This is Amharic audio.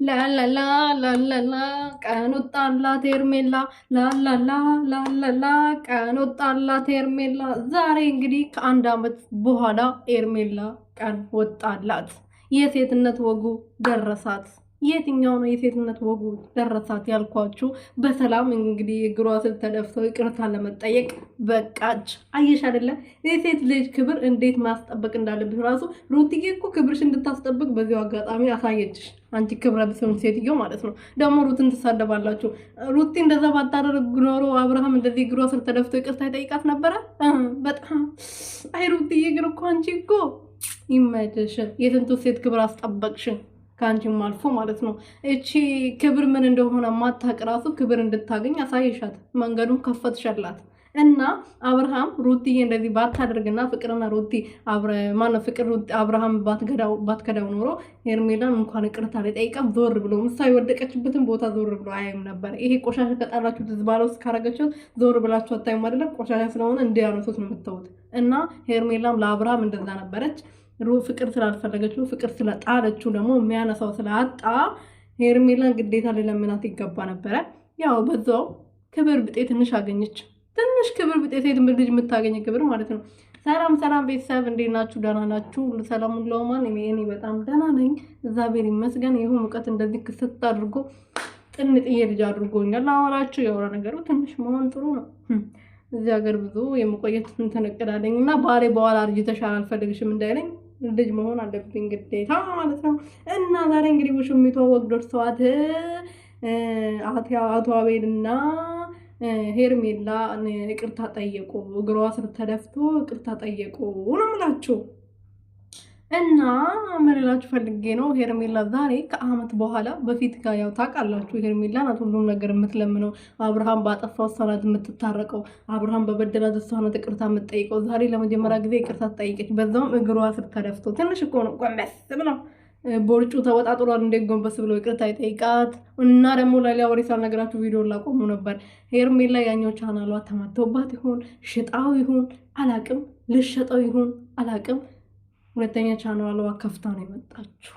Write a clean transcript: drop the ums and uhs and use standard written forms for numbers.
ላላላ ላላላ ቀን ወጣላት ሄርሜላ ላላላ ላላላ ቀን ወጣላት ሄርሜላ። ዛሬ እንግዲህ ከአንድ ዓመት በኋላ ሄርሜላ ቀን ወጣላት። የሴትነት ወጉ ደረሳት። የትኛው ነው የሴትነት ወጉ ደረሳት ያልኳችሁ? በሰላም እንግዲህ እግሯ ስር ተደፍተው ይቅርታ ለመጠየቅ በቃች። አየሽ አይደለ የሴት ልጅ ክብር እንዴት ማስጠበቅ እንዳለብሽ ራሱ ሩትዬ እኮ ክብርሽ እንድታስጠብቅ በዚሁ አጋጣሚ አሳየችሽ። አንቺ ክብረ ቢስ ሴትዮ ማለት ነው። ደግሞ ሩትን ትሳደባላችሁ። ሩቲ እንደዛ ባታደርግ ኖሮ አብርሃም እንደዚህ እግሯ ስር ተደፍቶ ይቅርታ ይጠይቃት ነበረ። በጣም አይ ሩትዬ ግን እኮ አንቺ እኮ ይመችሽ። የስንቱ ሴት ክብር አስጠበቅሽን ከአንቺም አልፎ ማለት ነው። እቺ ክብር ምን እንደሆነ ማታቅ ራሱ ክብር እንድታገኝ አሳይሻት፣ መንገዱን ከፈትሻላት። እና አብርሃም ሩቲዬ እንደዚህ ባታደርግና ፍቅርና ሩቲ ማነው ፍቅር አብርሃም ባትከዳው ኖሮ ሄርሜላን እንኳን ይቅርታ ሊጠይቃት ዞር ብሎ ምሳ የወደቀችበትን ቦታ ዞር ብሎ አያይም ነበር። ይሄ ቆሻሻ ከጣላችሁ ዝባላ ውስጥ ካረገችው ዞር ብላችሁ አታዩም አይደለም? ቆሻሻ ስለሆነ እንዲያነሱት ነው የምታዩት። እና ሄርሜላም ለአብርሃም እንደዛ ነበረች። ፍቅር ስላልፈለገችው ፍቅር ስለጣለችው ደግሞ የሚያነሳው ስላጣ ሄርሜላን ግዴታ ሊለምናት ይገባ ነበረ። ያው በዛው ክብር ብጤ ትንሽ አገኘች። ትንሽ ክብር ብጤ ሴት ልጅ የምታገኝ ክብር ማለት ነው። ሰላም ሰላም ቤተሰብ እንዴት ናችሁ? ደህና ናችሁ? ሁሉ ሰላም ለማን? እኔ በጣም ደህና ነኝ፣ እግዚአብሔር ይመስገን። ይሄ ሙቀት እንደዚህ ክስት አድርጎ ጥንጥዬ ልጅ አድርጎኛል። አወራችሁ የወራ ነገሩ ትንሽ መሆን ጥሩ ነው። እዚህ ሀገር ብዙ የመቆየት እንትን እቅድ አለኝ እና ባሌ በኋላ አርጅተሻል አልፈልግሽም እንዳይለኝ ልጅ መሆን አለብኝ ግዴታ ማለት ነው። እና ዛሬ እንግዲህ ውሽሚቷ ወግ ደርሰዋት አቶ አቤልና ሄርሜላ ይቅርታ ጠየቁ። እግሯ ስር ተደፍቶ ይቅርታ ጠየቁ ነው የምላችሁ። እና መረላችሁ ፈልጌ ነው። ሄርሜላ ዛሬ ከአመት በኋላ በፊት ጋር ያው ታውቃላችሁ ሄርሜላ ናት ሁሉም ነገር የምትለምነው። አብርሃም ባጠፋው እሷ ናት የምትታረቀው። አብርሃም በበደላት እሷ ናት ይቅርታ የምትጠይቀው። ዛሬ ለመጀመሪያ ጊዜ ይቅርታ ትጠይቀች፣ በዛውም እግሯ ስር ተደፍቶ። ትንሽ እኮ ነው ጎንበስ ብለው ቦርጩ ተወጣጥሯል። እንዴት ጎንበስ ብለው ይቅርታ ይጠይቃት። እና ደግሞ ሌላ ወሬ ሳልነግራችሁ ቪዲዮ ላቆሙ ነበር። ሄርሜላ ያኛው ቻናሏ ተመተውባት ይሁን ሽጣው ይሁን አላቅም፣ ልሸጠው ይሁን አላቅም ሁለተኛ ቻናሏ ከፍታ ነው የመጣችው።